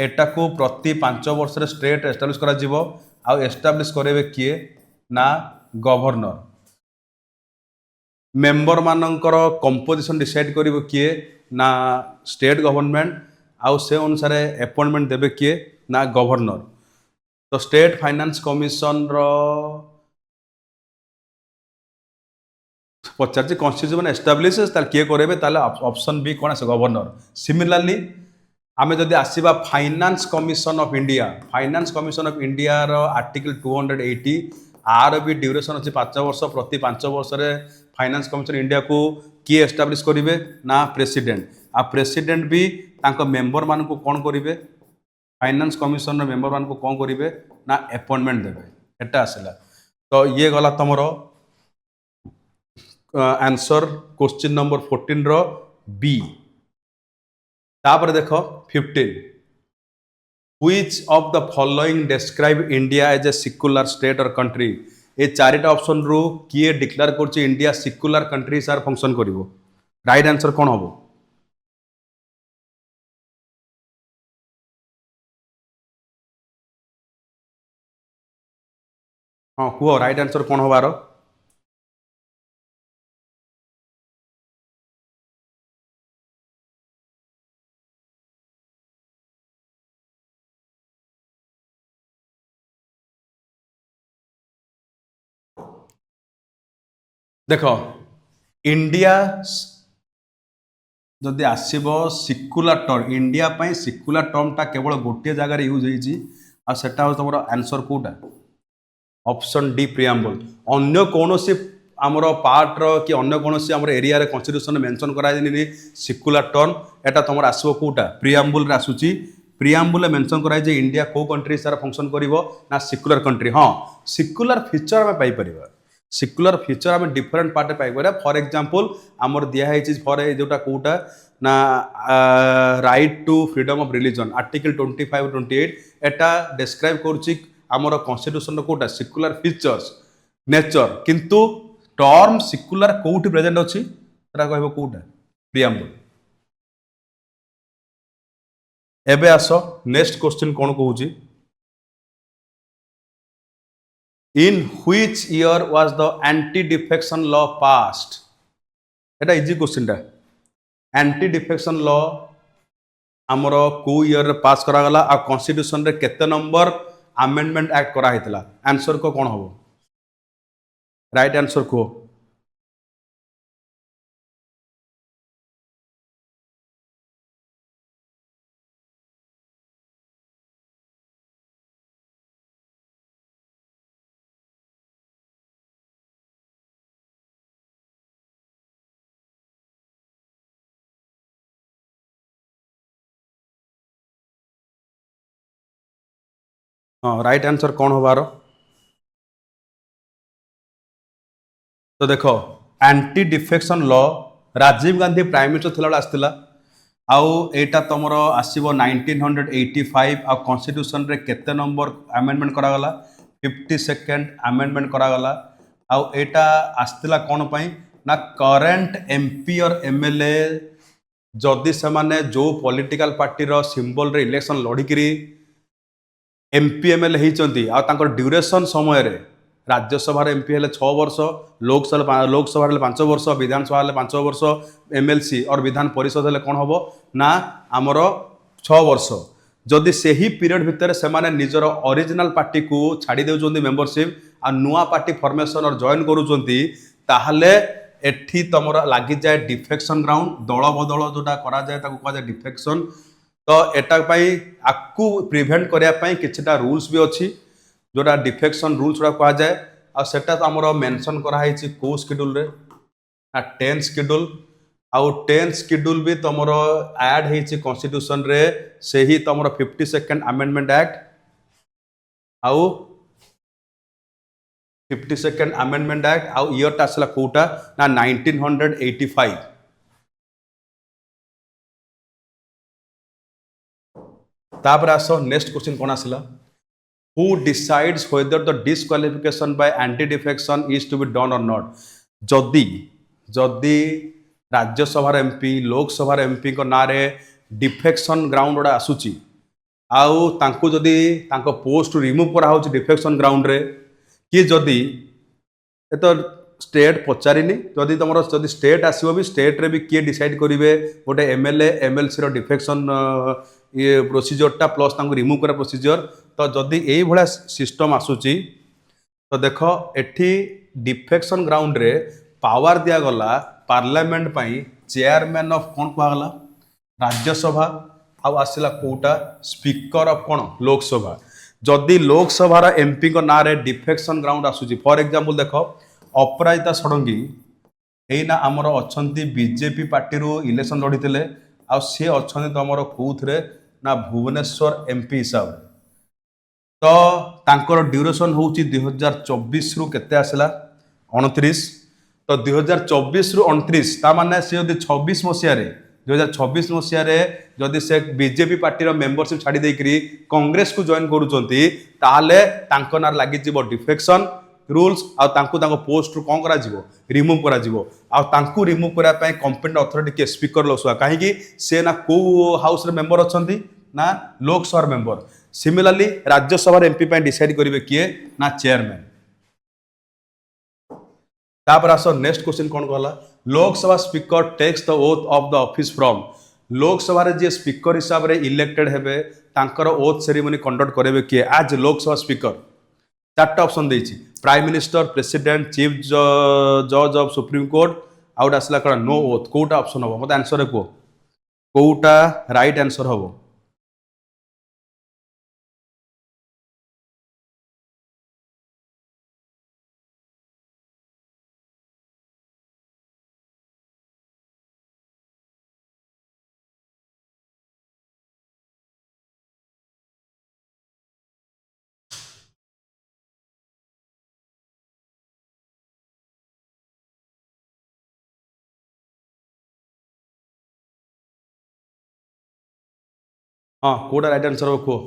S1: एटा को प्रति 5 वर्ष रे स्टेट एस्टाब्लिश करा जिवो आउ एस्टाब्लिश करेबे किए ना गवर्नर मेंबर मानकर कंपोजिशन डिसाइड करिवो किए ना स्टेट गवर्नमेंट आउ से अनुसार अपॉइंटमेंट देबे किए ना गवर्नर तो स्टेट फाइनेंस कमिशन रो पचार कॉन्स्टिट्यूशन एस्टाब्लिश किए करेबे ताले ऑप्शन बी कौन आसे गवर्नर सिमिलरली आमे जदि आसीबा फाइनेंस कमिशन ऑफ इंडिया रो आर्टिकल 280 आर भी ड्यूरेशन अच्छी 5 वर्ष प्रति 5 वर्ष रे फाइनेंस कमिशन इंडिया को किए एस्टाब्लिश करिवे ना प्रेसिडेंट आ प्रेसिडेंट भी तांको मेंबर मान को कौन करिवे फाइनेंस कमिशन रो मेंबर मान को कौन करिवे ना अपॉइंटमेंट देवे एटा आसला तो ये गला तमरो आंसर क्वेश्चन नंबर 14 रो बी तापर देखो 15 which of the following describe India as a secular state or country ये चारिटा ऑप्शन रू किए डिक्लेयर करछि इंडिया सेक्युलर कंट्री सार फंक्शन करिवो राइट आंसर कौन हबो हाँ कुह राइट आंसर कौन हबार देख इंडिया जदि आसब सिक्युलर टर्म इंडिया पाई सिक्युलर टर्मटा केवल गोटे जगार यूज होती तुम आंसर कौटा ऑप्शन डी प्रियाम्बल अन्य कौन आमर पार्ट कि अन्य कौन आम एरिया कन्स्टिट्यूशन मेंशन कराई सिक्युलर टर्म एटा तुम आसो कौटा प्रियाम्बुल आसूची प्रियाम्बुल मेंशन कराई इंडिया कौ कंट्री सारा फंक्शन करिवो ना सिक्युलर कंट्री हाँ सिक्युलर फीचर आम पाइपर सिक्युलर फीचर आम different part Piper for example आमर दिखाई फॉर जोटा कौटा ना right to freedom of religion article 25 28 एटा डिस्क्राइब करुच्ची आमर कन्स्टिट्यूशन कौटा सिक्युलर फीचर्स नेचर किंतु टर्म सिक्युलर कौटी प्रेजेंट अच्छी कह कौटा प्रियाम्बुल एबे आस नेक्स्ट क्वेश्चन कौन कहूँ in which year was the anti defection law passed Etah easy question टा एंटी डिफेक्शन लॉ आमर को ईयर पास करागला आ कॉन्स्टिट्यूशन रे केते नंबर अमेंडमेंट एक्ट करा हितला आंसर को कौन हबो राइट आंसर को हाँ राइट आंसर कौन हबार तो देखो anti defection law Rajiv Gandhi prime minister थिला आसला आउ एटा तुमर आसीबो 1985 आ कॉन्स्टिट्यूशन रे केते नंबर अमेंडमेंट करागला 52nd अमेंडमेंट करागला आउ एटा आसला कौन पाई ना करंट एमपी और एमएलए जदि से माने जो पॉलिटिकल पार्टी रो सिंबल रे इलेक्शन लड़िकी एमपी एमएलए होती ड्यूरेशन समय रे राज्यसभा एमपी हेले 6 वर्ष, लोकसभा हेले 5 वर्ष, विधानसभा हेले 5 वर्ष, एमएलसी और विधान परिषद हेले कौन हबो ना आमर 6 वर्ष। जदि सही पीरियड भितर से माने निजर ओरिजिनल पार्टी को छाड़ी देउछन्ती मेंबरशिप आ नुआ पार्टी फॉर्मेशन और जॉइन करूछन्ती ताहले एठी तमरा लागि जाए डिफेक्शन ग्राउंड, दल बदल जोटा करा जाए ताको कहा जाए डिफेक्शन। तो एटा पई आकु प्रिवेंट करिया पई किछटा रूल्स भी अछि जोटा डिफेक्शन रूल्स जोटा कहा जाए आ सेटा तो हमरो मेंशन करा हैछि को शेड्यूल रे आ 10 शेड्यूल आउ 10 शेड्यूल भी तमरो ऐड हैछि कॉन्स्टिट्यूशन रे से ही तमरो 52nd अमेंडमेंट एक्ट आउ 52nd अमेंडमेंट एक्ट आउ ईयर टा आसला कोटा ना 1985। तापर आसो नेक्स्ट क्वेश्चन कोन आसला who decides whether the disqualification by anti defection is to be done or not. जदि जदि राज्यसभा एमपी लोकसभा एमपी को नारे डिफेक्शन ग्राउंड गोटा आसुची आउ तांको जदि तांको पोस्ट रिमूव करा होची डिफेक्शन ग्राउंड रे कि जदि ए तो स्टेट पचारिनी जदि तुम जदि स्टेट आसो भी स्टेट रे भी किए डिसाइड करेंगे गोटे एमएलए एमएलसी रो डिफेक्शन ये प्रोसीजरटा प्लस तांको रिमूव करा प्रोसीजर। तो जदि यही भाया सिस्टम आसूची तो देख एठी डिफेक्शन ग्राउंड रे पावर दिया गला पार्लियामेंट पाई चेयरमैन ऑफ कौन कहला राज्यसभा आउ आसला कोटा स्पीकर ऑफ कौन लोकसभा। जदि लोकसभा एमपी को ना रे डिफेक्शन ग्राउंड आसूची फॉर एग्जांपल देख अपराजिता षडंगी एना आमर अच्छी बीजेपी पार्टी रू इलेक्शन लड़ी आ सी अच्छा तुम कौथे ना भुवनेश्वर एमपी हिसाब से। तो तांकर ड्यूरेशन हूँ 2024 रु केते आसला 29। तो 2024 रु 29 ता माने से यदि 26 मसीह 2026 मसीह जदि से बीजेपी पार्टी मेंबरशिप छाड़ी देकरी कांग्रेस को जॉइन करूचंती ताहले तांको नार लागि जिवो डिफेक्शन रूल्स आ तांको तांको पोस्ट रु कोन करा जिवो रिमूव करा जिवो आ तांको रिमूव करा पय कॉम्पिटेंट अथॉरिटी के स्पीकर लोसुआ काहे कि से ना को हाउस रे मेंबर अछंती ना Lok Sabha member. Similarly Rajya Sabha MP पय डिसाइड करिवे किए ना चेयरमैन। तापर आसो नेक्स्ट क्वेश्चन कौन कहला Lok Sabha speaker takes the oath of the office from. Lok Sabha रे जे स्पीकर हिसाब रे इलेक्टेड हेबे तांकर ओथ सेरेमनी कंडक्ट करेबे किए आज लोकसभा स्पीकर। चारटा ऑप्शन देछि प्राइम मिनिस्टर प्रेसिडेंट चीफ जज ऑफ सुप्रीम कोर्ट आउट आसला करा नो ओथ कोटा ऑप्शन हो मत आंसर को कोटा राइट आंसर हो। हाँ कोटा राइट आंसर हो को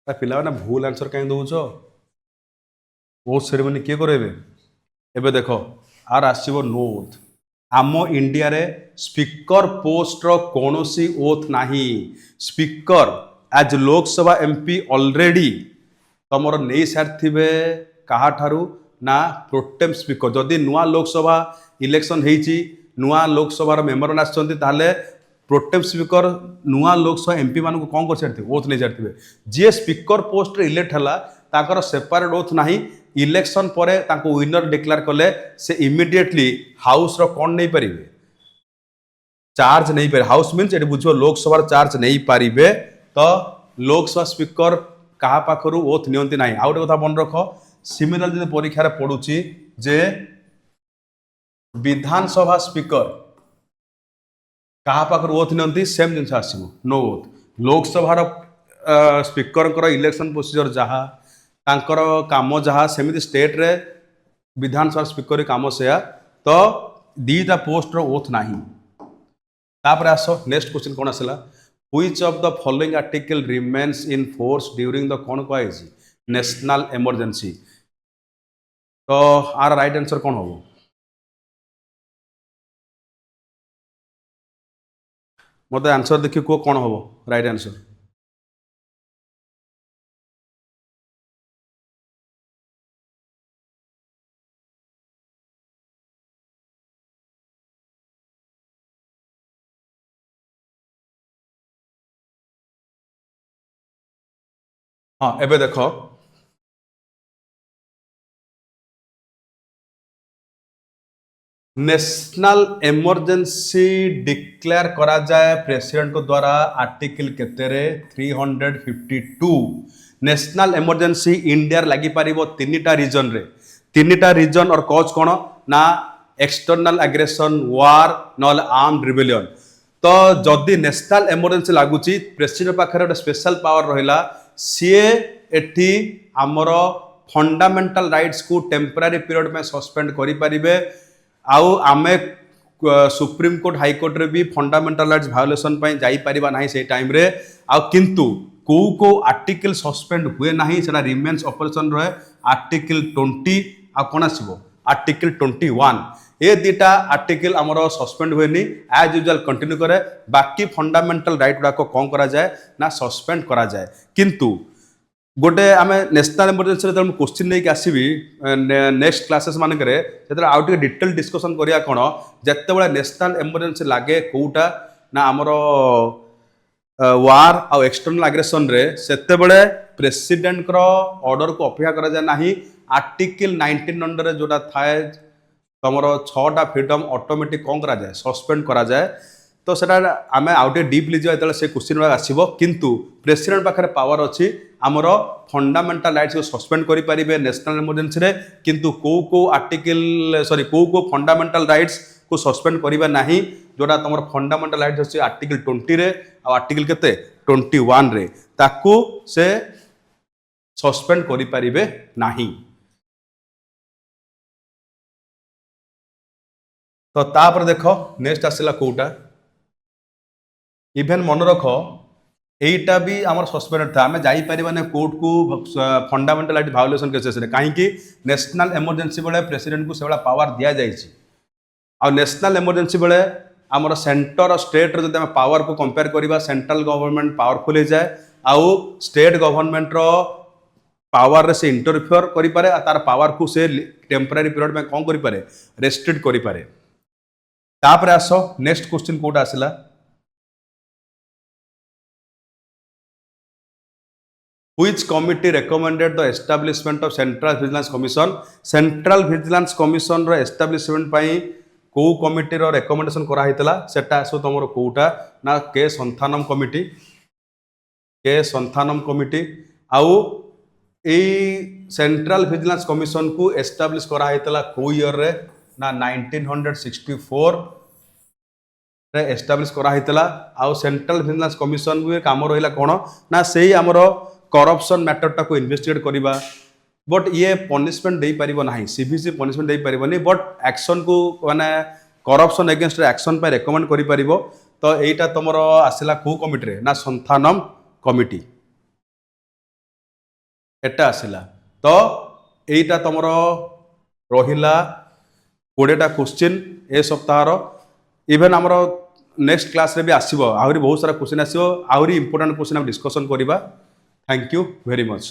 S1: पिला ना भूल आंसर कहीं दौच ओथ सेरेमनी किए करेबे एबे देखो आर आसीबो नो ओथ। आम इंडिया रे स्पीकर पोस्ट रो कोनोसी ओथ नाही। Speaker as Lok Sabha MP already तमर नहीं सारी कहा ठारू ना प्रोटेम स्पीकर जदि नुआ लोकसभा इलेक्शन होती नुआ लोकसभा मेम्बर आसछन्ती ताहले प्रोटेम स्पीकर नुआ लोकसभा एमपी मान को कौन कर सारी ओथ नहीं सारी जी स्पीकर पोस्ट इलेक्ट है ताकर सेपरेट ओथ नाही। इलेक्शन पर विनर डिक्लेयर कले से इमिडिएटली हाउस रो कौन नहीं पारे चार्ज नहीं पारे हाउस मीन्स ये बुझो लोकसभा चार्ज नहीं पारे। तो लोकसभा स्पीकर कहा पाखरु ओथ नियंती नाही। आउ गोटे कथा मन रख सिमिलर जब परीक्षा पड़ुची जे विधानसभा स्पीकर कहा पाखर ओथ नियंती सेम जिनस आसो no oath. Lok Sabha speaker election procedure जहाँ तांकर काम जहाँ सेमती स्टेट रे विधानसभा स्पीकर काम से तो दीटा पोस्ट रो ओथ नाही। तापर आसो नेक्स्ट क्वेश्चन कौन आसला which of the following article remains in force during the कौन कह नेशनल इमरजेंसी। तो आर राइट आंसर कौन हम मत आंसर देखिए कौन हम राइट आंसर। हाँ एबे देखो नेशनल इमरजेंसी डिक्लेयर करा जाए प्रेसिडेंट को द्वारा आर्टिकल केते रे 352 नेशनल इमरजेंसी इंडिया लगी पारिबो तीनटा रीजन रे तीनटा रीजन और कॉज कोन ना एक्सटर्नल एग्रेशन वार नॉल आर्म्ड रिबेलियन तो जदि नेशनल इमरजेंसी लागुची प्रेसिडेंट पाखरे गोटे स्पेशल पावर रहिला सीए एठी हमर फंडामेंटल राइट्स को टेम्पररी पीरियड में सस्पेंड करि परिबे आउ आमे सुप्रीम कोर्ट हाई कोर्ट रे भी फंडामेंटल राइट्स वायोलेशन पई जाई परिबा नाही से टाइम रे आ किंतु को आर्टिकल सस्पेंड हुए नाही सेटा रिमेन्स ऑपरेशन रहे आर्टिकल 20 आ कोन आसीबो आर्टिकल 21 ए दिटा आर्टिकल हमरो सस्पेंड हुएनी एज यूजुअल कंटिन्यू करे बाकी फंडामेंटल राइट गुडा को कोन करा जाए ना सस्पेंड करा जाए किंतु गोटे आम नेशनल इमरजेंसी जो क्वेश्चन नहीं आसबि नेक्स्ट क्लासेस मानकरे आउ टे डिटेल डिस्कसन करिया कोन जेतेबेले नेशनल इमरजेंसी लागे कोउटा ना हमर वार आ एक्सटर्नल एग्रेशन रे सेतेबेले प्रेसिडेंट रो ऑर्डर को अपेक्षा करा जाय नाही आर्टिकल 19 अंडर जोटा थाए तमरो 6टा फ्रीडम ऑटोमेटिक कोन करा जाय सस्पेंड करा जाय तो सेटा आमे आउटे डीपली जो से क्वेश्चन आसबो किंतु प्रेसिडेंट पाखरे पावर अच्छी आमर फंडामेंटल राइट्स को सस्पेंड करि परिबे नेशनल इमरजेंसी रे किंतु को आर्टिकल सॉरी को फंडामेंटल राइट्स को सस्पेंड करिबा नाही जोटा तमर फंडामेंटल राइट्स अछि आर्टिकल 20 रे आ आर्टिकल केते 21 रे ताकू से सस्पेंड करि परिबे नाही तो तापर देखो नेक्स्ट आसिला कोटा इभेन मन रख एटा भी आमर सस्पेंडेड था आम जापर कोर्ट को फंडामेंटल राइट वायोलेशन केसेस कहीं नेशनल इमरजेंसी बेले प्रेसिडेंट को से पावर दि जाइए आ नेशनल इमरजेंसी बेले आमर सेंटर और स्टेट रो जब पावर को कंपेयर करवा सेंट्रल गवर्नमेंट पावरफुल हो जाए आउ स्टेट गवर्नमेंट रो पावर से इंटरफेयर करि पारे तार पावर को से टेम्पररी पीरियड में कौन करि पारे रेस्ट्रिक्ट करि पारे तापर आसो नेक्स्ट क्वेश्चन कोटा आसिला Which committee recommended the establishment of Central Vigilance Commission? Central Vigilance Commission row establishment पाई को कमिटी रो recommendation करा हितला सेटा सो तमरो कोटा ना के संथानम कमिटी आउ ए सेंट्रल विजिलेंस कमिशन को एस्टाब्लिश करा हितला को ईयर रे ना 1964 रे एस्टाब्लिश करा हितला आउ सेंट्रल विजिलेंस कमिशन को काम रहिला कोन ना सेही हमरो करप्शन मैटरटा को इन्वेस्टिगेट करवा बट ये पनिशमेंट दे पारिबो नाही सीवीसी पनिशमेंट दे पारिबोनी बट एक्शन को माने करप्शन अगेंस्ट एक्शन पे रेकमेंड करि पारिबो तो एटा तमरो आसिला को कमिटी रे ना संथानम कमिटी एटा आसिला तो एटा तमरो रहिला 20टा क्वेश्चन ए सप्ताह रो इवन हमरो नेक्स्ट क्लास रे भी आसीबो आहुरी बहुत सारा क्वेश्चन आसीबो आहुरी इंपोर्टेंट क्वेश्चन हम डिस्कशन करबा Thank you very much.